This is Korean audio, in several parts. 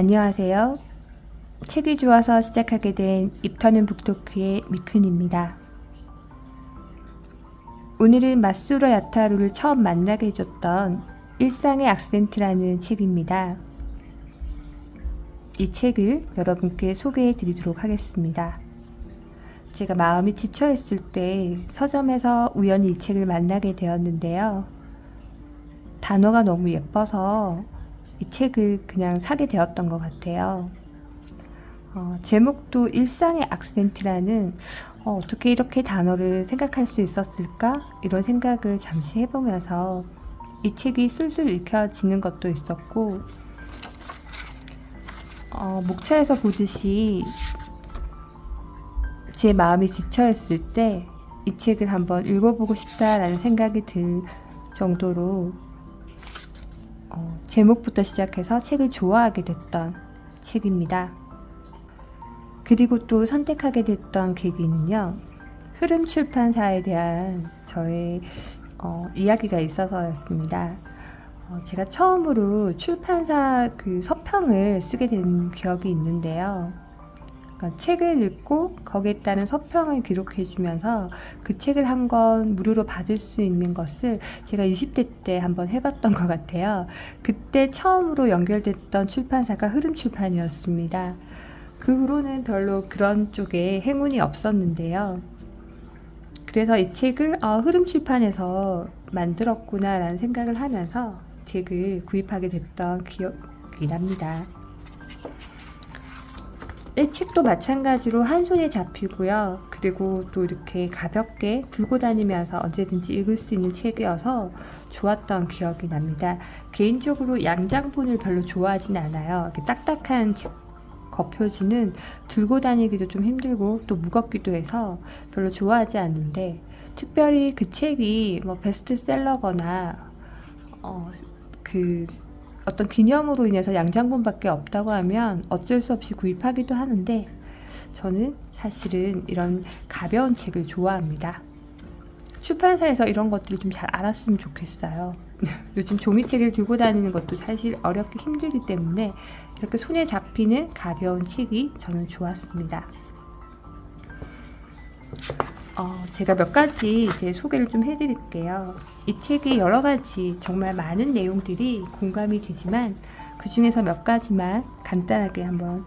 안녕하세요. 책이 좋아서 시작하게 된 입터는 북토크의 미큰입니다. 오늘은 마쓰로 야타루를 처음 만나게 해줬던 일상의 악센트라는 책입니다. 이 책을 여러분께 소개해 드리도록 하겠습니다. 제가 마음이 지쳐있을 때 서점에서 우연히 이 책을 만나게 되었는데요. 단어가 너무 예뻐서 이 책을 그냥 사게 되었던 것 같아요. 제목도 일상의 악센트라는 어떻게 이렇게 단어를 생각할 수 있었을까? 이런 생각을 잠시 해보면서 이 책이 술술 읽혀지는 것도 있었고 목차에서 보듯이 제 마음이 지쳐있을 때 이 책을 한번 읽어보고 싶다라는 생각이 들 정도로 제목부터 시작해서 책을 좋아하게 됐던 책입니다. 그리고 또 선택하게 됐던 계기는요. 흐름 출판사에 대한 저의 이야기가 있어서였습니다. 제가 처음으로 출판사 그 서평을 쓰게 된 기억이 있는데요. 그러니까 책을 읽고 거기에 따른 서평을 기록해주면서 그 책을 한 권 무료로 받을 수 있는 것을 제가 20대 때 한번 해봤던 것 같아요. 그때 처음으로 연결됐던 출판사가 흐름출판이었습니다. 그 후로는 별로 그런 쪽에 행운이 없었는데요. 그래서 이 책을 흐름출판에서 만들었구나 라는 생각을 하면서 책을 구입하게 됐던 기억이 납니다. 이 책도 마찬가지로 한 손에 잡히고요. 그리고 또 이렇게 가볍게 들고 다니면서 언제든지 읽을 수 있는 책이어서 좋았던 기억이 납니다. 개인적으로 양장본을 별로 좋아하진 않아요. 이렇게 딱딱한 책 겉표지는 들고 다니기도 좀 힘들고 또 무겁기도 해서 별로 좋아하지 않는데 특별히 그 책이 베스트셀러거나 어떤 기념으로 인해서 양장본밖에 없다고 하면 어쩔 수 없이 구입하기도 하는데 저는 사실은 이런 가벼운 책을 좋아합니다. 출판사에서 이런 것들을 좀 잘 알았으면 좋겠어요. 요즘 종이책을 들고 다니는 것도 사실 어렵기 힘들기 때문에 이렇게 손에 잡히는 가벼운 책이 저는 좋았습니다. 제가 몇 가지 이제 소개를 좀 해드릴게요. 이 책이 여러 가지 정말 많은 내용들이 공감이 되지만 그 중에서 몇 가지만 간단하게 한번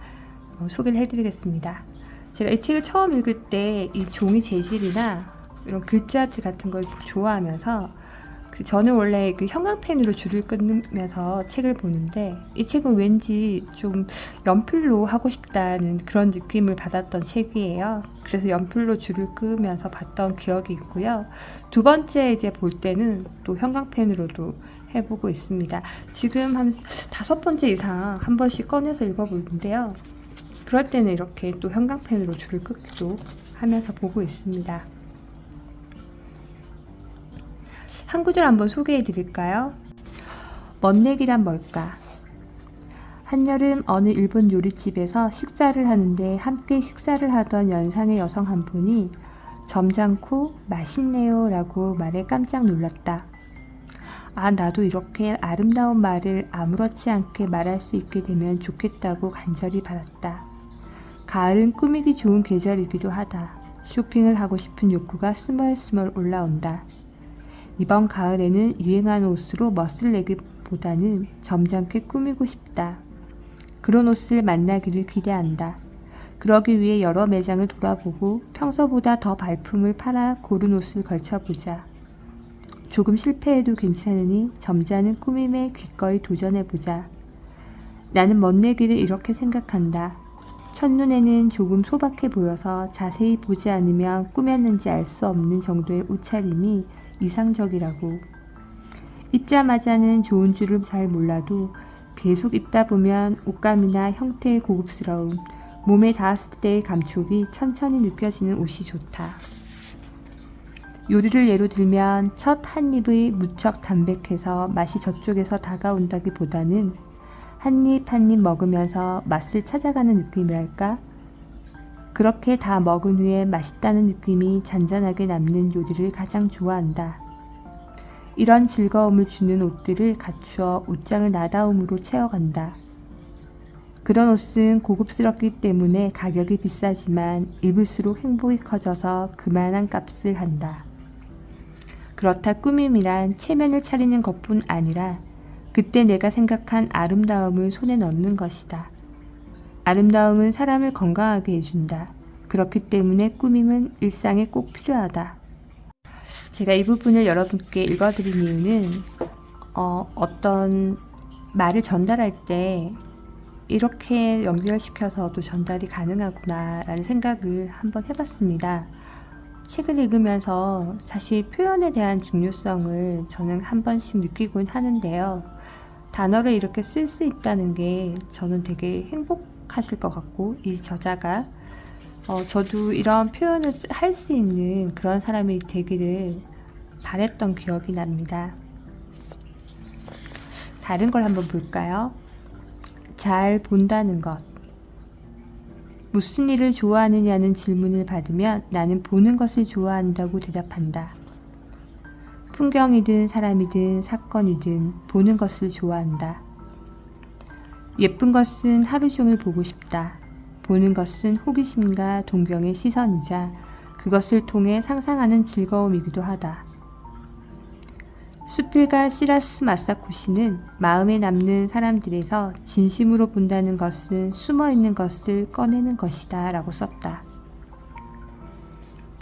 소개를 해드리겠습니다. 제가 이 책을 처음 읽을 때 이 종이 재질이나 이런 글자들 같은 걸 좋아하면서 저는 원래 그 형광펜으로 줄을 끊으면서 책을 보는데 이 책은 왠지 좀 연필로 하고 싶다는 그런 느낌을 받았던 책이에요. 그래서 연필로 줄을 끄면서 봤던 기억이 있고요. 두 번째 이제 볼 때는 또 형광펜으로도 해보고 있습니다. 지금 한 5번째 이상 한 번씩 꺼내서 읽어보는데요. 그럴 때는 이렇게 또 형광펜으로 줄을 끄기도 하면서 보고 있습니다. 한 구절 한번 소개해 드릴까요? 멋내기란 뭘까? 한여름 어느 일본 요리집에서 식사를 하는데 함께 식사를 하던 연상의 여성 한 분이 점잖고 맛있네요 라고 말에 깜짝 놀랐다. 나도 이렇게 아름다운 말을 아무렇지 않게 말할 수 있게 되면 좋겠다고 간절히 바랐다. 가을은 꾸미기 좋은 계절이기도 하다. 쇼핑을 하고 싶은 욕구가 스멀스멀 올라온다. 이번 가을에는 유행하는 옷으로 멋을 내기보다는 점잖게 꾸미고 싶다. 그런 옷을 만나기를 기대한다. 그러기 위해 여러 매장을 돌아보고 평소보다 더 발품을 팔아 고른 옷을 걸쳐보자. 조금 실패해도 괜찮으니 점잖은 꾸밈에 기꺼이 도전해보자. 나는 멋내기를 이렇게 생각한다. 첫눈에는 조금 소박해 보여서 자세히 보지 않으면 꾸몄는지 알 수 없는 정도의 옷차림이 이상적이라고. 입자마자는 좋은 줄을 잘 몰라도 계속 입다 보면 옷감이나 형태의 고급스러움, 몸에 닿았을 때의 감촉이 천천히 느껴지는 옷이 좋다. 요리를 예로 들면 첫 한 입이 무척 담백해서 맛이 저쪽에서 다가온다기보다는 한 입 한 입 먹으면서 맛을 찾아가는 느낌이랄까? 그렇게 다 먹은 후에 맛있다는 느낌이 잔잔하게 남는 요리를 가장 좋아한다. 이런 즐거움을 주는 옷들을 갖추어 옷장을 나다움으로 채워간다. 그런 옷은 고급스럽기 때문에 가격이 비싸지만 입을수록 행복이 커져서 그만한 값을 한다. 그렇다 꾸밈이란 체면을 차리는 것뿐 아니라 그때 내가 생각한 아름다움을 손에 넣는 것이다. 아름다움은 사람을 건강하게 해준다. 그렇기 때문에 꾸밈은 일상에 꼭 필요하다. 제가 이 부분을 여러분께 읽어드린 이유는 어떤 말을 전달할 때 이렇게 연결시켜서도 전달이 가능하구나 라는 생각을 한번 해봤습니다. 책을 읽으면서 사실 표현에 대한 중요성을 저는 한 번씩 느끼곤 하는데요. 단어를 이렇게 쓸 수 있다는 게 저는 되게 행복하실 것 같고, 이 저자가 저도 이런 표현을 할 수 있는 그런 사람이 되기를 바랬던 기억이 납니다. 다른 걸 한번 볼까요? 잘 본다는 것. 무슨 일을 좋아하느냐는 질문을 받으면 나는 보는 것을 좋아한다고 대답한다. 풍경이든 사람이든 사건이든 보는 것을 좋아한다. 예쁜 것은 하루 종일 보고 싶다. 보는 것은 호기심과 동경의 시선이자 그것을 통해 상상하는 즐거움이기도 하다. 수필가 시라스 마사코시는 마음에 남는 사람들에서 진심으로 본다는 것은 숨어있는 것을 꺼내는 것이다 라고 썼다.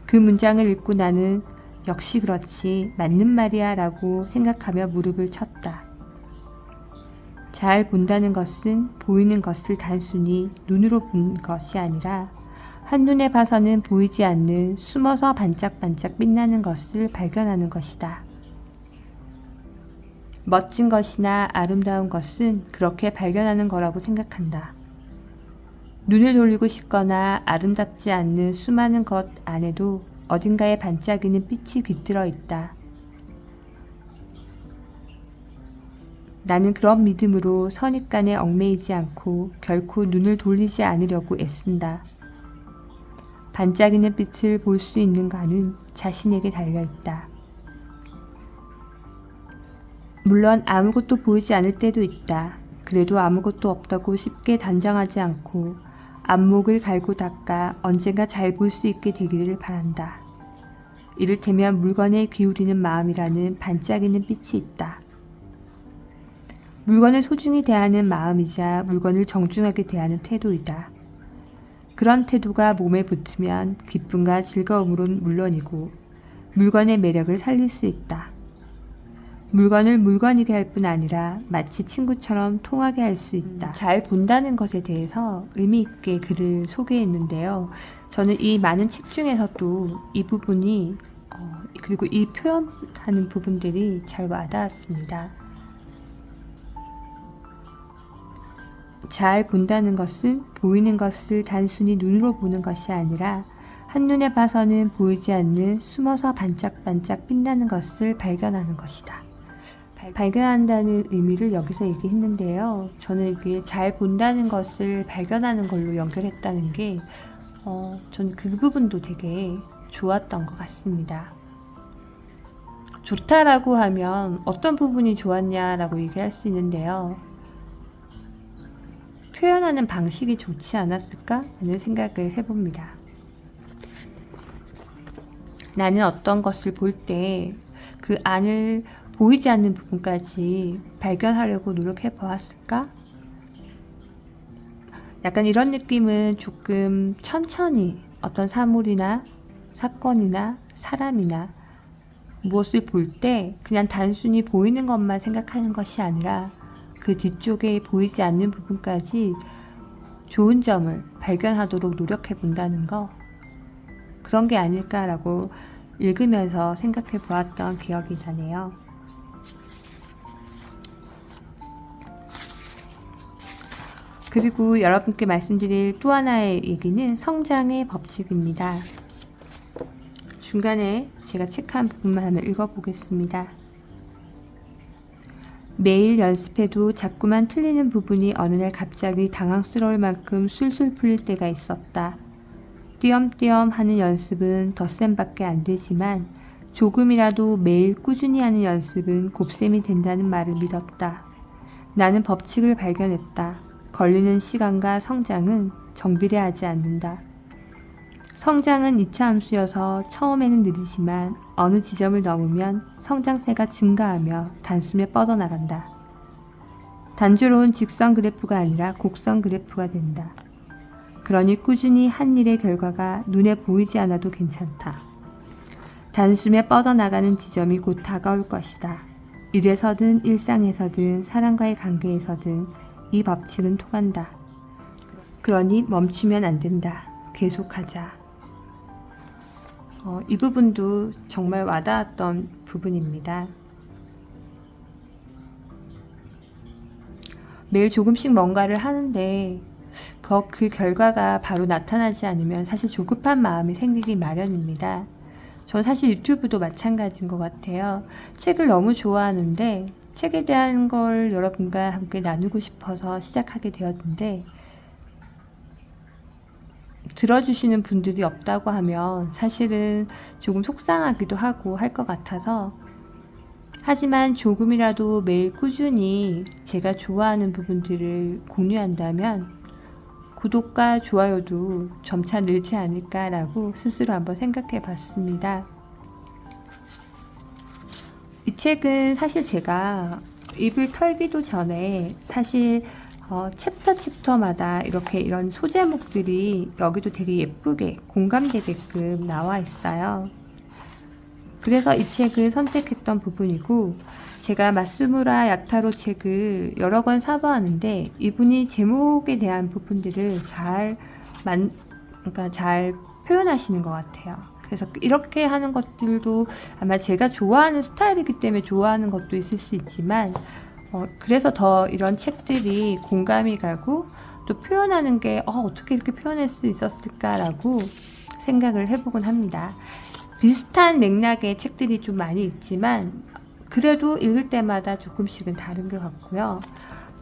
그 문장을 읽고 나는 역시 그렇지, 맞는 말이야 라고 생각하며 무릎을 쳤다. 잘 본다는 것은 보이는 것을 단순히 눈으로 본 것이 아니라 한눈에 봐서는 보이지 않는 숨어서 반짝반짝 빛나는 것을 발견하는 것이다. 멋진 것이나 아름다운 것은 그렇게 발견하는 거라고 생각한다. 눈을 돌리고 싶거나 아름답지 않는 수많은 것 안에도 어딘가에 반짝이는 빛이 깃들어 있다. 나는 그런 믿음으로 선입관에 얽매이지 않고 결코 눈을 돌리지 않으려고 애쓴다. 반짝이는 빛을 볼 수 있는가는 자신에게 달려있다. 물론 아무것도 보이지 않을 때도 있다. 그래도 아무것도 없다고 쉽게 단정하지 않고 안목을 갈고 닦아 언젠가 잘 볼 수 있게 되기를 바란다. 이를테면 물건에 기울이는 마음이라는 반짝이는 빛이 있다. 물건을 소중히 대하는 마음이자 물건을 정중하게 대하는 태도이다. 그런 태도가 몸에 붙으면 기쁨과 즐거움으론 물론이고 물건의 매력을 살릴 수 있다. 물건을 물건이게 할 뿐 아니라 마치 친구처럼 통하게 할 수 있다. 잘 본다는 것에 대해서 의미 있게 글을 소개했는데요. 저는 이 많은 책 중에서도 이 부분이 그리고 이 표현하는 부분들이 잘 와닿았습니다. 잘 본다는 것은 보이는 것을 단순히 눈으로 보는 것이 아니라 한눈에 봐서는 보이지 않는 숨어서 반짝반짝 빛나는 것을 발견하는 것이다. 발견한다는 의미를 여기서 얘기했는데요. 저는 이게 잘 본다는 것을 발견하는 걸로 연결했다는 게 저는 그 부분도 되게 좋았던 것 같습니다. 좋다라고 하면 어떤 부분이 좋았냐라고 얘기할 수 있는데요. 표현하는 방식이 좋지 않았을까 하는 생각을 해봅니다. 나는 어떤 것을 볼 때 그 안을 보이지 않는 부분까지 발견하려고 노력해 보았을까? 약간 이런 느낌은 조금 천천히 어떤 사물이나 사건이나 사람이나 무엇을 볼 때 그냥 단순히 보이는 것만 생각하는 것이 아니라 그 뒤쪽에 보이지 않는 부분까지 좋은 점을 발견하도록 노력해 본다는 거, 그런 게 아닐까라고 읽으면서 생각해 보았던 기억이 나네요. 그리고 여러분께 말씀드릴 또 하나의 얘기는 성장의 법칙입니다. 중간에 제가 체크한 부분만 한번 읽어보겠습니다. 매일 연습해도 자꾸만 틀리는 부분이 어느 날 갑자기 당황스러울 만큼 술술 풀릴 때가 있었다. 띄엄띄엄 하는 연습은 덧셈밖에 안 되지만 조금이라도 매일 꾸준히 하는 연습은 곱셈이 된다는 말을 믿었다. 나는 법칙을 발견했다. 걸리는 시간과 성장은 정비례하지 않는다. 성장은 2차 함수여서 처음에는 느리지만 어느 지점을 넘으면 성장세가 증가하며 단숨에 뻗어나간다. 단조로운 직선 그래프가 아니라 곡선 그래프가 된다. 그러니 꾸준히 한 일의 결과가 눈에 보이지 않아도 괜찮다. 단숨에 뻗어나가는 지점이 곧 다가올 것이다. 일에서든 일상에서든 사람과의 관계에서든 이 법칙은 통한다. 그러니 멈추면 안 된다. 계속하자. 이 부분도 정말 와닿았던 부분입니다. 매일 조금씩 뭔가를 하는데 그 결과가 바로 나타나지 않으면 사실 조급한 마음이 생기기 마련입니다. 전 사실 유튜브도 마찬가지인 것 같아요. 책을 너무 좋아하는데 책에 대한 걸 여러분과 함께 나누고 싶어서 시작하게 되었는데 들어주시는 분들이 없다고 하면 사실은 조금 속상하기도 하고 할 것 같아서, 하지만 조금이라도 매일 꾸준히 제가 좋아하는 부분들을 공유한다면 구독과 좋아요도 점차 늘지 않을까라고 스스로 한번 생각해 봤습니다. 이 책은 사실 제가 입을 털기도 전에 사실 챕터마다 이렇게 이런 소제목들이 여기도 되게 예쁘게 공감되게끔 나와 있어요. 그래서 이 책을 선택했던 부분이고, 제가 마스무라 야타로 책을 여러 권 사보았는데 이분이 제목에 대한 부분들을 잘 표현하시는 것 같아요. 그래서 이렇게 하는 것들도 아마 제가 좋아하는 스타일이기 때문에 좋아하는 것도 있을 수 있지만 그래서 더 이런 책들이 공감이 가고 또 표현하는 게 어떻게 이렇게 표현할 수 있었을까라고 생각을 해보곤 합니다. 비슷한 맥락의 책들이 좀 많이 있지만 그래도 읽을 때마다 조금씩은 다른 것 같고요.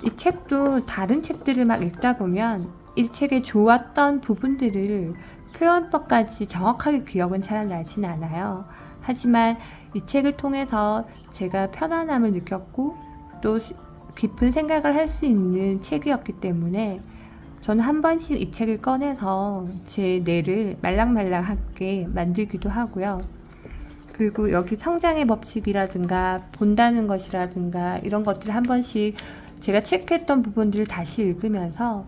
이 책도 다른 책들을 막 읽다 보면 이 책에 좋았던 부분들을 표현법까지 정확하게 기억은 잘 나진 않아요. 하지만 이 책을 통해서 제가 편안함을 느꼈고 또 깊은 생각을 할 수 있는 책이었기 때문에 저는 한 번씩 이 책을 꺼내서 제 뇌를 말랑말랑하게 만들기도 하고요. 그리고 여기 성장의 법칙이라든가 본다는 것이라든가 이런 것들을 한 번씩 제가 체크했던 부분들을 다시 읽으면서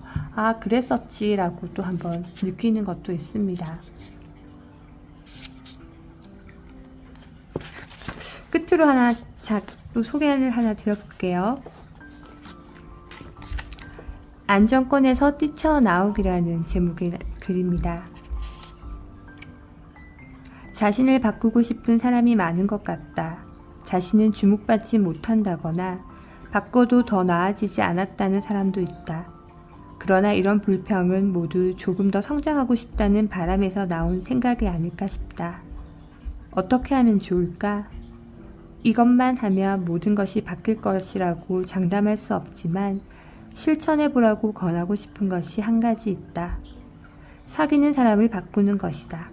그랬었지라고 또 한번 느끼는 것도 있습니다. 끝으로 또 소개를 하나 드려볼게요. 안정권에서 뛰쳐나오기라는 제목의 글입니다. 자신을 바꾸고 싶은 사람이 많은 것 같다. 자신은 주목받지 못한다거나 바꿔도 더 나아지지 않았다는 사람도 있다. 그러나 이런 불평은 모두 조금 더 성장하고 싶다는 바람에서 나온 생각이 아닐까 싶다. 어떻게 하면 좋을까? 이것만 하면 모든 것이 바뀔 것이라고 장담할 수 없지만 실천해보라고 권하고 싶은 것이 한 가지 있다. 사귀는 사람을 바꾸는 것이다.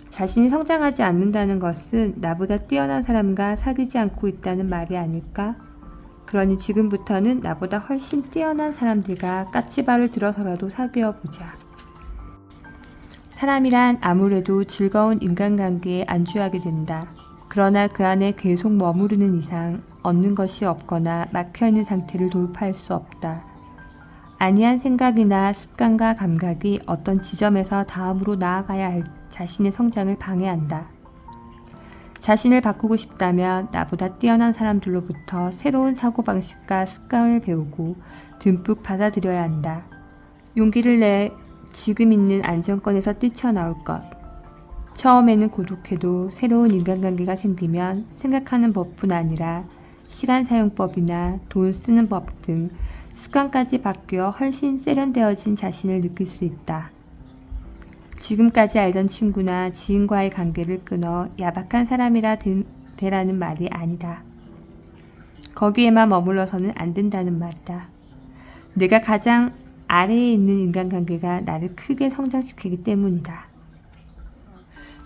자신이 성장하지 않는다는 것은 나보다 뛰어난 사람과 사귀지 않고 있다는 말이 아닐까? 그러니 지금부터는 나보다 훨씬 뛰어난 사람들과 까치발을 들어서라도 사귀어보자. 사람이란 아무래도 즐거운 인간관계에 안주하게 된다. 그러나 그 안에 계속 머무르는 이상 얻는 것이 없거나 막혀있는 상태를 돌파할 수 없다. 아니한 생각이나 습관과 감각이 어떤 지점에서 다음으로 나아가야 할 자신의 성장을 방해한다. 자신을 바꾸고 싶다면 나보다 뛰어난 사람들로부터 새로운 사고방식과 습관을 배우고 듬뿍 받아들여야 한다. 용기를 내 지금 있는 안정권에서 뛰쳐나올 것. 처음에는 고독해도 새로운 인간관계가 생기면 생각하는 법뿐 아니라 시간 사용법이나 돈 쓰는 법 등 습관까지 바뀌어 훨씬 세련되어진 자신을 느낄 수 있다. 지금까지 알던 친구나 지인과의 관계를 끊어 야박한 사람이라 되라는 말이 아니다. 거기에만 머물러서는 안 된다는 말이다. 내가 가장 아래에 있는 인간관계가 나를 크게 성장시키기 때문이다.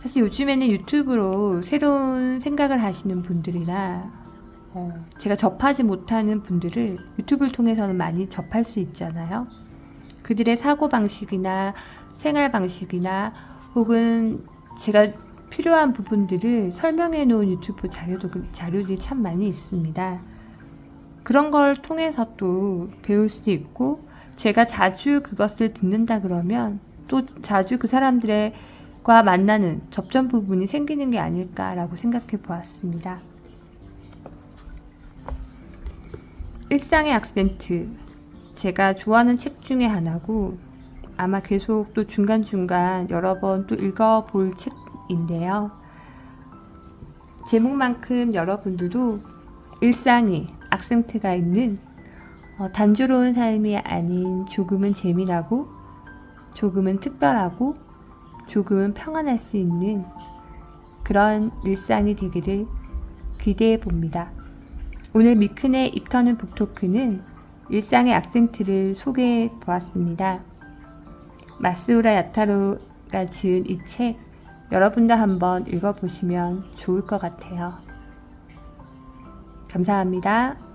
사실 요즘에는 유튜브로 새로운 생각을 하시는 분들이나 제가 접하지 못하는 분들을 유튜브를 통해서는 많이 접할 수 있잖아요. 그들의 사고방식이나 생활방식이나 혹은 제가 필요한 부분들을 설명해 놓은 유튜브 자료들이 참 많이 있습니다. 그런 걸 통해서 또 배울 수도 있고, 제가 자주 그것을 듣는다 그러면 또 자주 그 사람들과 만나는 접점 부분이 생기는 게 아닐까라고 생각해 보았습니다. 일상의 악센트, 제가 좋아하는 책 중에 하나고 아마 계속 또 중간중간 여러 번 또 읽어볼 책인데요. 제목만큼 여러분들도 일상에 악센트가 있는 단조로운 삶이 아닌 조금은 재미나고 조금은 특별하고 조금은 평안할 수 있는 그런 일상이 되기를 기대해 봅니다. 오늘 미큰의 입터는 북토크는 일상의 악센트를 소개해 보았습니다. 마스우라 야타로가 지은 이 책 여러분도 한번 읽어보시면 좋을 것 같아요. 감사합니다.